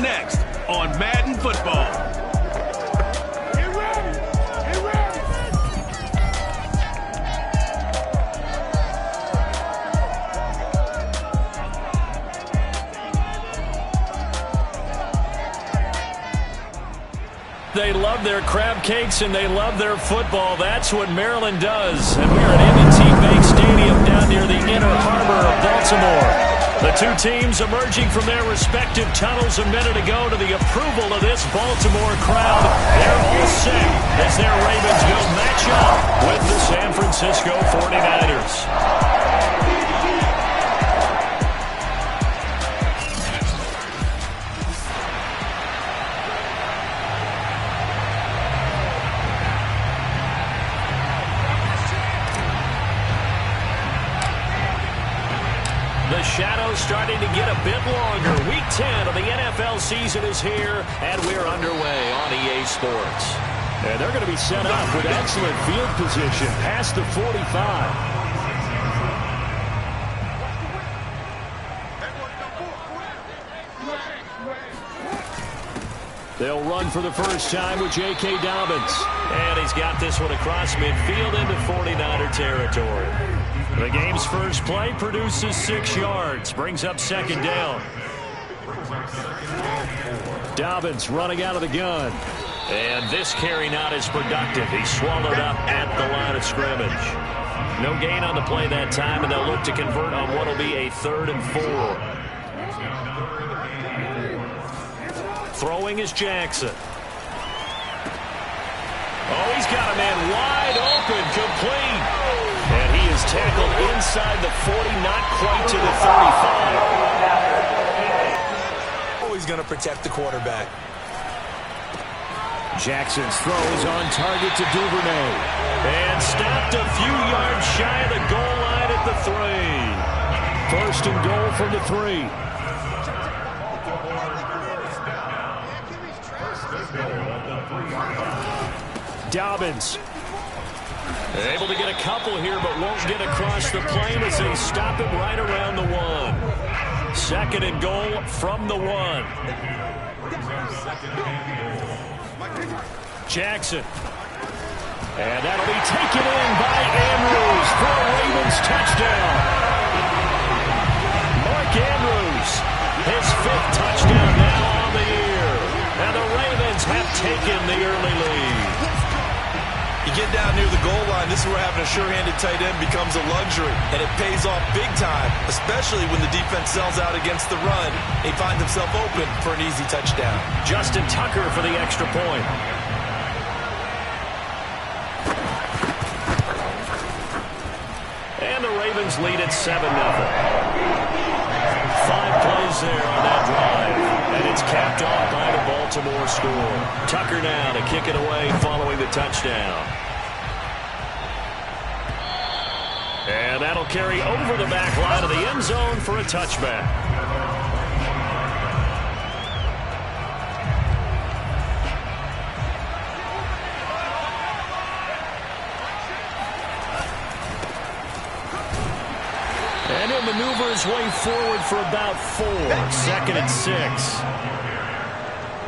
next on Madden Football. Get ready! Get ready! They love their crab cakes and they love their football. That's what Maryland does. And we're at M&T Bank Stadium down near the Inner Harbor of Baltimore. The two teams emerging from their respective tunnels a minute ago to the approval of this Baltimore crowd. They're all set as their Ravens will match up with the San Francisco 49ers. The shadow's starting to get a bit longer. Week 10 of the NFL season is here, and we're underway on EA Sports. And they're going to be set up with excellent field position past the 45. They'll run for the first time with J.K. Dobbins. And he's got this one across midfield into 49er territory. The game's first play produces 6 yards, brings up second down. Dobbins running out of the gun. And this carry not as productive. He's swallowed up at the line of scrimmage. No gain on the play that time, and they'll look to convert on what will be a 3rd and 4. Throwing is Jackson. Oh, he's got a man wide open, complete. And he is tackled inside the 40, not quite to the 35. Always going to protect the quarterback. Jackson's throw is on target to Duvernay. And stopped a few yards shy of the goal line at the 3. First and goal from the 3. Dobbins. Able to get a couple here, but won't get across the plane as they stop him right around the 1. Second and goal from the 1. Jackson. And that'll be taken in by Andrews for a Ravens touchdown. Mark Andrews, his 5th touchdown now on the year. And the Ravens have taken the early lead. You get down near the goal line, this is where having a sure-handed tight end becomes a luxury, and it pays off big time, especially when the defense sells out against the run. He finds himself open for an easy touchdown. Justin Tucker for the extra point. And the Ravens lead at 7-0. 5 plays there on that drive, and it's capped off by the Baltimore score. Tucker now to kick it away following the touchdown. And that'll carry over the back line of the end zone for a touchback. And he'll maneuver his way forward for about 4. 2nd and 6.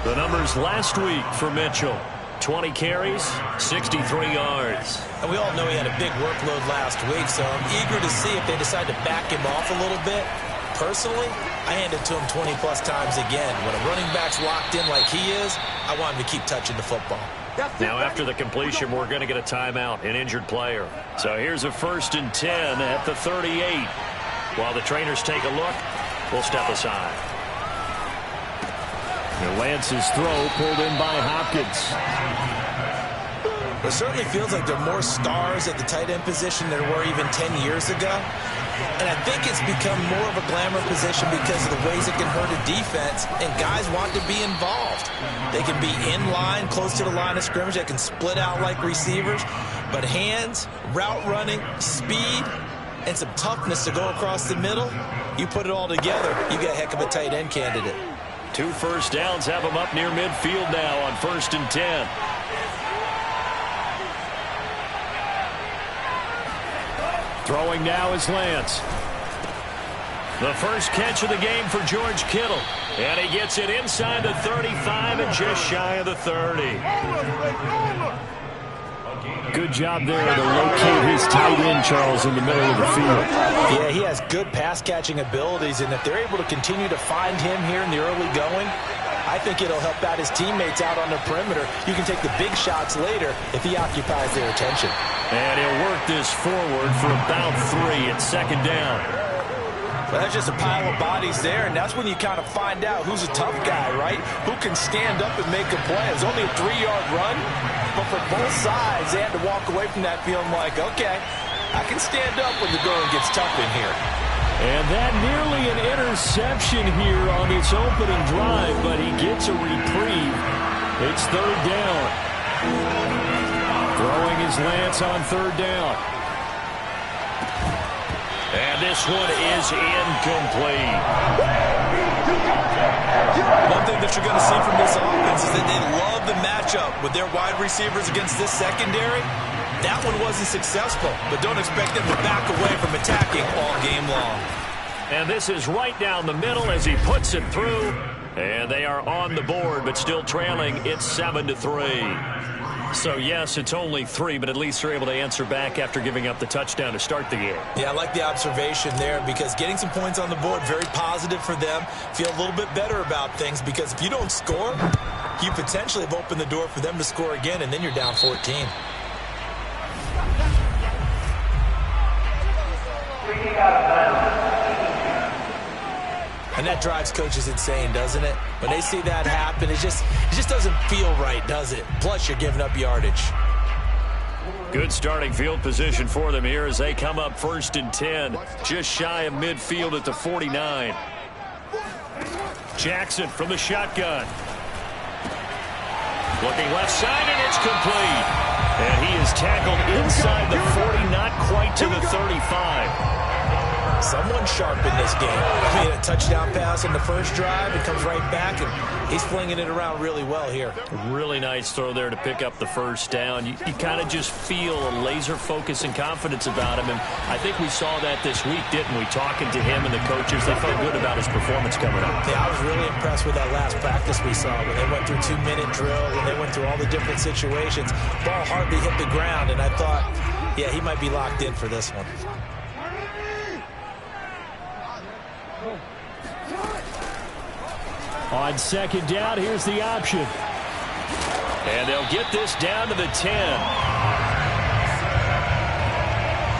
The numbers last week for Mitchell. 20 carries, 63 yards. And we all know he had a big workload last week, so I'm eager to see if they decide to back him off a little bit. Personally, I hand it to him 20-plus times again. When a running back's locked in like he is, I want him to keep touching the football. Now, after the completion, we're going to get a timeout, an injured player. So here's a 1st and 10 at the 38. While the trainers take a look, we'll step aside. And Lance's throw pulled in by Hopkins. It certainly feels like there are more stars at the tight end position than there were even 10 years ago. And I think it's become more of a glamour position because of the ways it can hurt a defense, and guys want to be involved. They can be in line, close to the line of scrimmage. They can split out like receivers. But hands, route running, speed, and some toughness to go across the middle, you put it all together, you get a heck of a tight end candidate. 2 first downs have them up near midfield now on 1st and 10. Throwing now is Lance. The first catch of the game for George Kittle. And he gets it inside the 35 and just shy of the 30. Good job there to locate his tight end, Charles, in the middle of the field. Yeah, he has good pass-catching abilities, and if they're able to continue to find him here in the early going, I think it'll help out his teammates out on the perimeter. You can take the big shots later if he occupies their attention. And he'll work this forward for about 3 at second down. Well, that's just a pile of bodies there, and that's when you kind of find out who's a tough guy, right? Who can stand up and make a play. It's only a 3-yard run, but for both sides, they had to walk away from that feeling like, okay, I can stand up when the going gets tough in here. And that nearly an interception here on its opening drive, but he gets a reprieve. It's third down. Throwing his Lance on third down. And this one is incomplete. One thing that you're going to see from this offense is that they love the matchup with their wide receivers against this secondary. That one wasn't successful, but don't expect them to back away from attacking all game long. And this is right down the middle as he puts it through. And they are on the board, but still trailing. It's 7-3. So, yes, it's only 3, but at least they're able to answer back after giving up the touchdown to start the game. Yeah, I like the observation there because getting some points on the board, very positive for them. Feel a little bit better about things because if you don't score, you potentially have opened the door for them to score again, and then you're down 14. And that drives coaches insane, doesn't it? When they see that happen, it just doesn't feel right, does it? Plus, you're giving up yardage. Good starting field position for them here as they come up 1st and 10. Just shy of midfield at the 49. Jackson from the shotgun. Looking left side, and it's complete. And he is tackled inside the 40, not quite to the 35. Someone sharp in this game. I mean, a touchdown pass in the first drive. It comes right back, and he's flinging it around really well here. Really nice throw there to pick up the first down. You kind of just feel a laser focus and confidence about him, and I think we saw that this week, didn't we? Talking to him and the coaches, they felt good about his performance coming up. Yeah, I was really impressed with that last practice we saw when they went through 2-minute drill, when they went through all the different situations. Ball hardly hit the ground, and I thought, yeah, he might be locked in for this one. On second down, here's the option. And they'll get this down to the 10.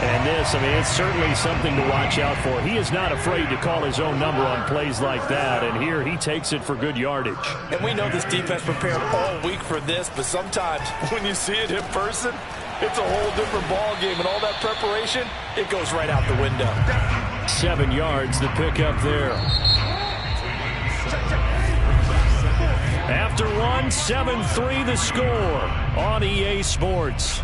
And this, I mean, it's certainly something to watch out for. He is not afraid to call his own number on plays like that. And here he takes it for good yardage. And we know this defense prepared all week for this, but sometimes when you see it in person, it's a whole different ball game. And all that preparation, it goes right out the window. 7 yards to pick up there. After one, 7-3 the score on EA Sports.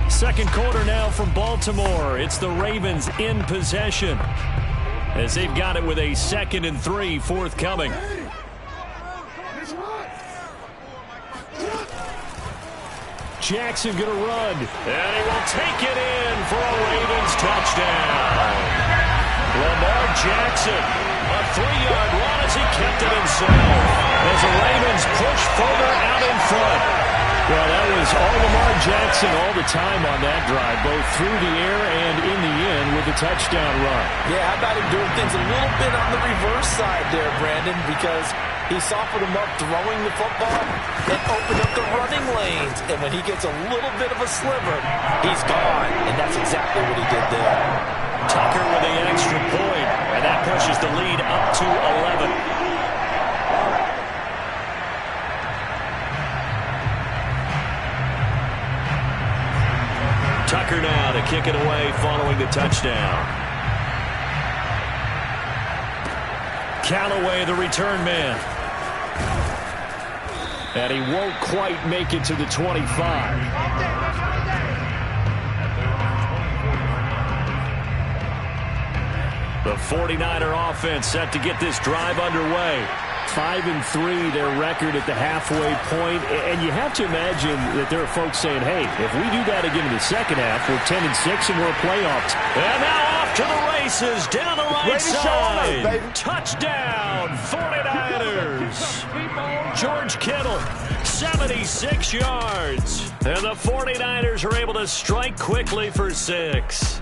Second quarter now from Baltimore. It's the Ravens in possession as they've got it with a 2nd and 3 forthcoming. Jackson gonna run, and he will take it in for a Ravens touchdown. Lamar Jackson, a 3-yard run as he kept it himself. As the Ravens push further out in front. Well, that was all Lamar Jackson all the time on that drive, both through the air and in the end with the touchdown run. Yeah, how about him doing things a little bit on the reverse side there, Brandon, because he softened him up throwing the football and opened up the running lanes. And when he gets a little bit of a sliver, he's gone. And that's exactly what he did there. Tucker with the extra point, and that pushes the lead up to 11. Tucker now to kick it away following the touchdown. Callaway, the return man. And he won't quite make it to the 25. The 49er offense set to get this drive underway. 5-3, their record at the halfway point. And you have to imagine that there are folks saying, hey, if we do that again in the second half, we're 10-6 and we're a playoff. And now off to the races, down the right side. Touchdown, 49ers. George Kittle, 76 yards. And the 49ers are able to strike quickly for 6.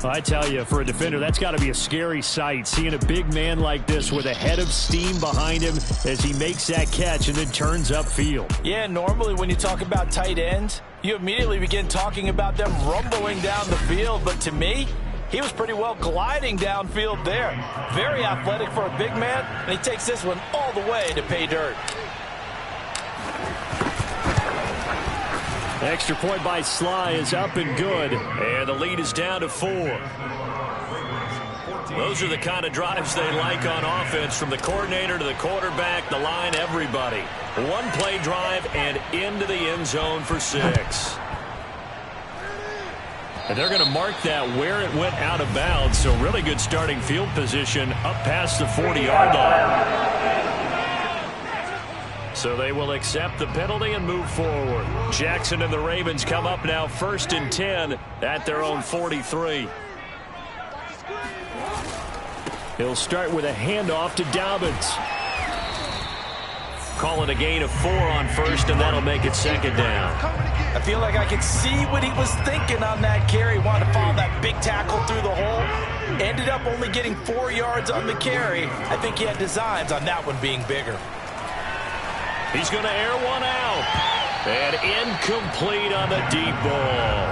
I tell you, for a defender, that's got to be a scary sight, seeing a big man like this with a head of steam behind him as he makes that catch and then turns upfield. Yeah, normally when you talk about tight ends, you immediately begin talking about them rumbling down the field. But to me, he was pretty well gliding downfield there. Very athletic for a big man, and he takes this one all the way to pay dirt. Extra point by Sly is up and good. And the lead is down to 4. Those are the kind of drives they like on offense, from the coordinator to the quarterback, the line, everybody. One-play drive and into the end zone for 6. And they're going to mark that where it went out of bounds. So really good starting field position up past the 40-yard line. So they will accept the penalty and move forward. Jackson and the Ravens come up now 1st and 10 at their own 43. He'll start with a handoff to Dobbins. Call it a gain of 4 on first, and that'll make it 2nd down. I feel like I could see what he was thinking on that carry. Wanted to follow that big tackle through the hole. Ended up only getting 4 yards on the carry. I think he had designs on that one being bigger. He's going to air one out. And incomplete on the deep ball.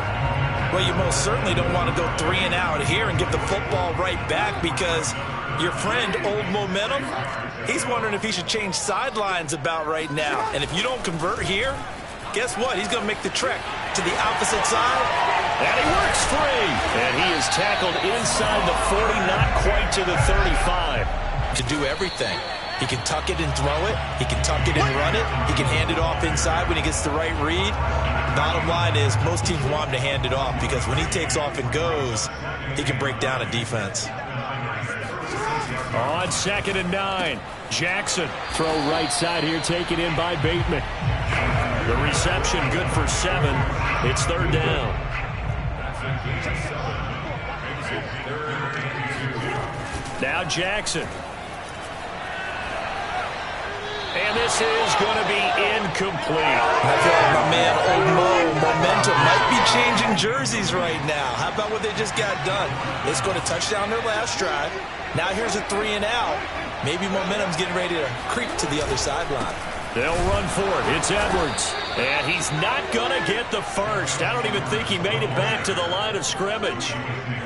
Well, you most certainly don't want to go 3 and out here and give the football right back, because your friend, Old Momentum, he's wondering if he should change sidelines about right now. And if you don't convert here, guess what? He's going to make the trek to the opposite side. And he works free. And he is tackled inside the 40, not quite to the 35. To do everything. He can tuck it and throw it. He can tuck it and run it. He can hand it off inside when he gets the right read. Bottom line is, most teams want him to hand it off, because when he takes off and goes, he can break down a defense. On 2nd and 9, Jackson. Throw right side here, taken in by Bateman. The reception good for 7. It's 3rd down. Now Jackson. And this is going to be incomplete. I feel like my man, Old Momentum, might be changing jerseys right now. How about what they just got done? They scored a touchdown their last drive. Now here's a 3 and out. Maybe Momentum's getting ready to creep to the other sideline. They'll run for it. It's Edwards. And he's not going to get the first. I don't even think he made it back to the line of scrimmage.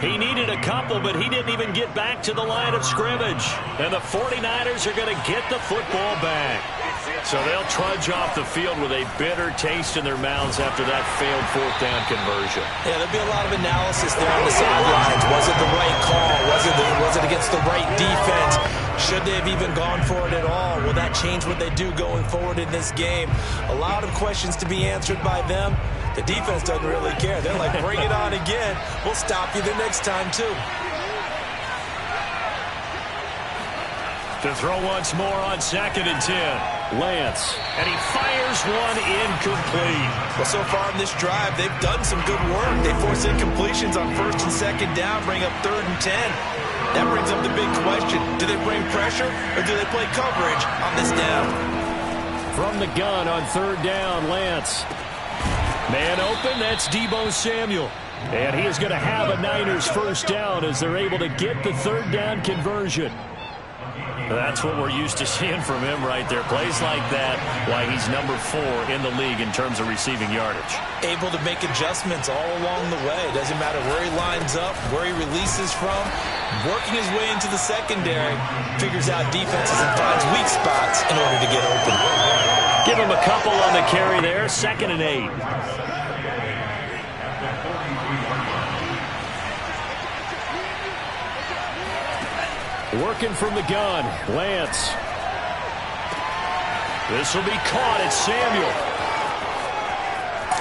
He needed a couple, but he didn't even get back to the line of scrimmage. And the 49ers are going to get the football back. So they'll trudge off the field with a bitter taste in their mouths after that failed 4th down conversion. Yeah, there'll be a lot of analysis there on the sidelines. Was it the right call? Was it against the right defense? Should they have even gone for it at all? Will that change what they do going forward in this game? A lot of questions to be answered by them. The defense doesn't really care. They're like, bring it on again. We'll stop you the next time, too. To throw once more on 2nd and 10. Lance. And he fires one incomplete. Well, so far in this drive, they've done some good work. They force incompletions on 1st and 2nd down, bring up 3rd and 10. That brings up the big question. Do they bring pressure, or do they play coverage on this down? From the gun on 3rd down, Lance. Man open, that's Deebo Samuel. And he is going to have a Niners 1st down as they're able to get the 3rd down conversion. That's what we're used to seeing from him right there. Plays like that, why he's number 4 in the league in terms of receiving yardage. Able to make adjustments all along the way. Doesn't matter where he lines up, where he releases from. Working his way into the secondary, figures out defenses and finds weak spots in order to get open. Give him a couple on the carry there. 2nd and 8. Working from the gun, Lance. This will be caught at Samuel.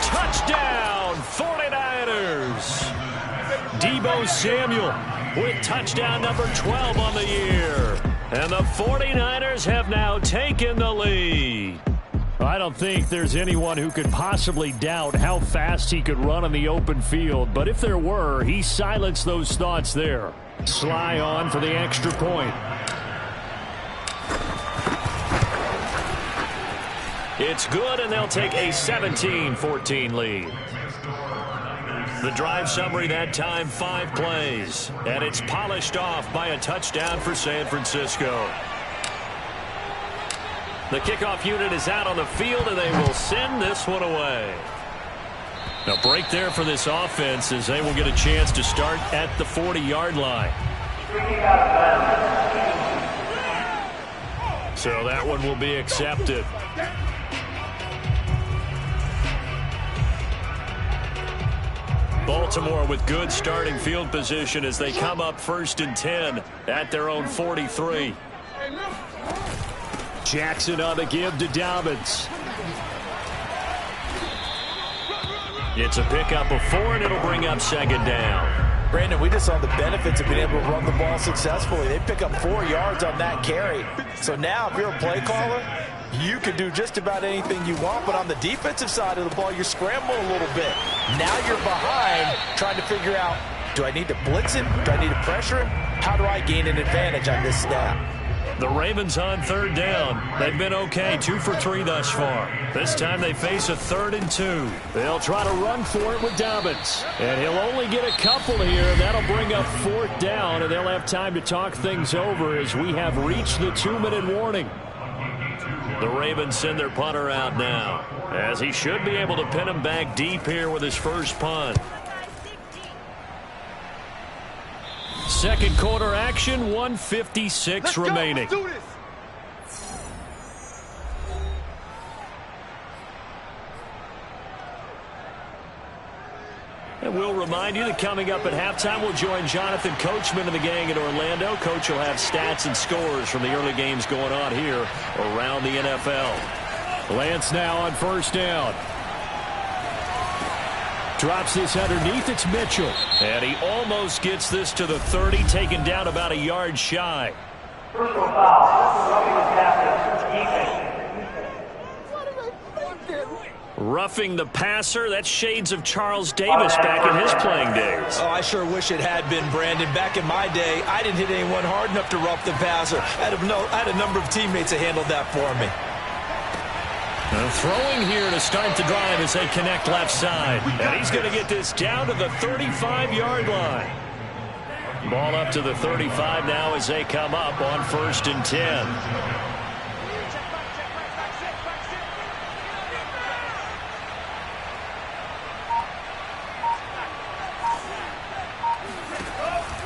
Touchdown, 49ers. Deebo Samuel with touchdown number 12 on the year. And the 49ers have now taken the lead. I don't think there's anyone who could possibly doubt how fast he could run on the open field. But if there were, he silenced those thoughts there. Sly on for the extra point. It's good, and they'll take a 17-14 lead. The drive summary that time, 5 plays. And it's polished off by a touchdown for San Francisco. The kickoff unit is out on the field, and they will send this one away. A break there for this offense as they will get a chance to start at the 40-yard line. So that one will be accepted. Baltimore with good starting field position as they come up 1st and 10 at their own 43. Jackson on the give to Dobbins. It's a pickup of 4, and it'll bring up 2nd down. Brandon, we just saw the benefits of being able to run the ball successfully. They pick up 4 yards on that carry. So now if you're a play caller, you can do just about anything you want, but on the defensive side of the ball, you're scrambling a little bit. Now you're behind trying to figure out, do I need to blitz him? Do I need to pressure him? How do I gain an advantage on this snap? The Ravens on 3rd down. They've been okay, 2 for 3 thus far. This time they face a 3rd and 2. They'll try to run for it with Dobbins. And he'll only get a couple here, and that'll bring up 4th down, and they'll have time to talk things over as we have reached the 2-minute warning. The Ravens send their punter out now, as he should be able to pin him back deep here with his first punt. Second quarter action, 1:56 remaining. Let's do this. And we'll remind you that coming up at halftime, we'll join Jonathan Coachman and the gang in Orlando. Coach will have stats and scores from the early games going on here around the NFL. Lance now on 1st down. Drops this underneath. It's Mitchell. And he almost gets this to the 30, taken down about a yard shy. Personal foul. Roughing the passer. Roughing the passer. That's shades of Charles Davis back in his playing days. Oh, I sure wish it had been, Brandon. Back in my day, I didn't hit anyone hard enough to rough the passer. I had a number of teammates that handled that for me. Throwing here to start the drive as they connect left side. And he's going to get this down to the 35-yard line. Ball up to the 35 now as they come up on 1st and 10.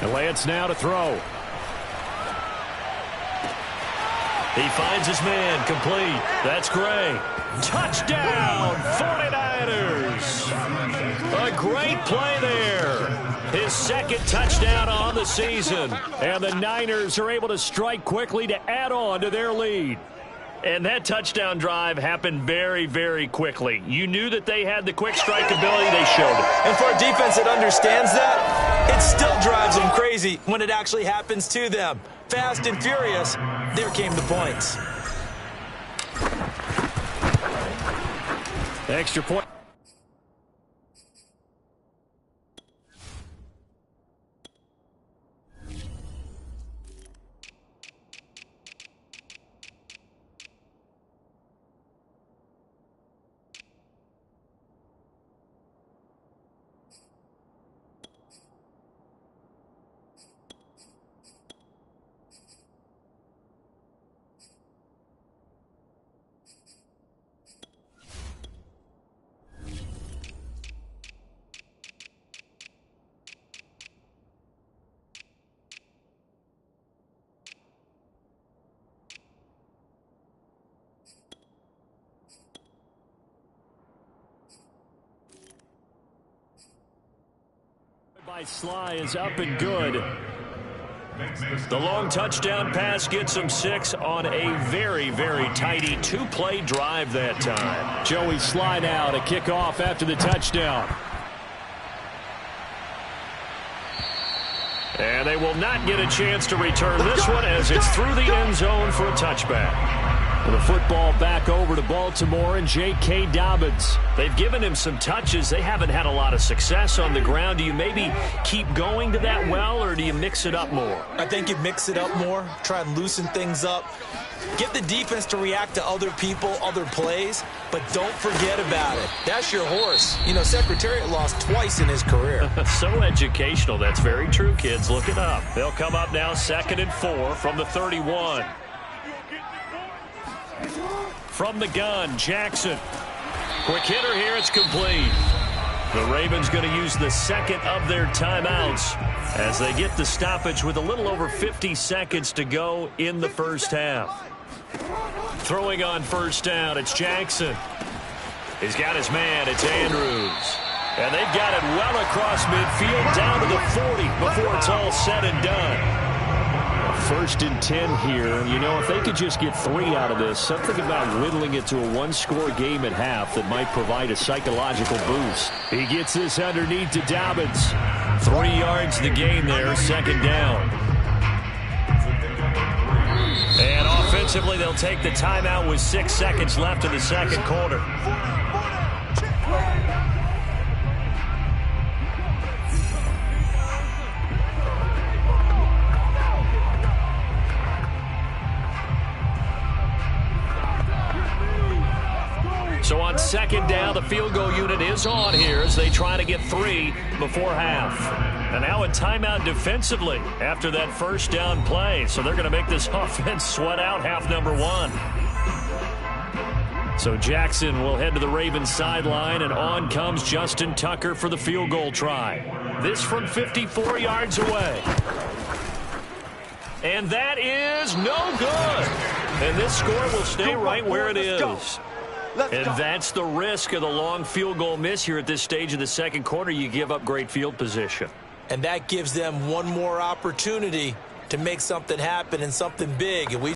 And Lance now to throw. He finds his man, complete. That's Gray. Touchdown, 49ers. A great play there. His 2nd touchdown on the season. And the Niners are able to strike quickly to add on to their lead. And that touchdown drive happened very, very quickly. You knew that they had the quick strike ability. They showed it. And for a defense that understands that, it still drives them crazy when it actually happens to them. Fast and furious, there came the points. Extra point. By Sly is up and good. The long touchdown pass gets him 6 on a very, very tidy 2-play drive that time. Joey Sly now to kick off after the touchdown. And they will not get a chance to return this one as it's through the end zone for a touchback. The football back over to Baltimore and J.K. Dobbins. They've given him some touches. They haven't had a lot of success on the ground. Do you maybe keep going to that well, or do you mix it up more? I think you mix it up more, try and loosen things up. Get the defense to react to other people, other plays, but don't forget about it. That's your horse. You know, Secretariat lost twice in his career. So educational. That's very true, kids. Look it up. They'll come up now 2nd and 4 from the 31. From the gun, Jackson. Quick hitter here. It's complete. The Ravens going to use the second of their timeouts as they get the stoppage with a little over 50 seconds to go in the first half. Throwing on first down, it's Jackson. He's got his man. It's Andrews. And they've got it well across midfield down to the 40 before it's all said and done. 1st and 10 here. You know, if they could just get 3 out of this, something about whittling it to a one-score game at half that might provide a psychological boost. He gets this underneath to Dobbins. 3 yards the gain there, 2nd down. And offensively, they'll take the timeout with 6 seconds left in the second quarter. So on 2nd down, the field goal unit is on here as they try to get 3 before half. And now a timeout defensively after that first down play. So they're going to make this offense sweat out half number 1. So Jackson will head to the Ravens sideline, and on comes Justin Tucker for the field goal try. This from 54 yards away. And that is no good. And this score will stay right where it is. And that's the risk of the long field goal miss here at this stage of the second quarter. You give up great field position. And that gives them one more opportunity to make something happen and something big. And we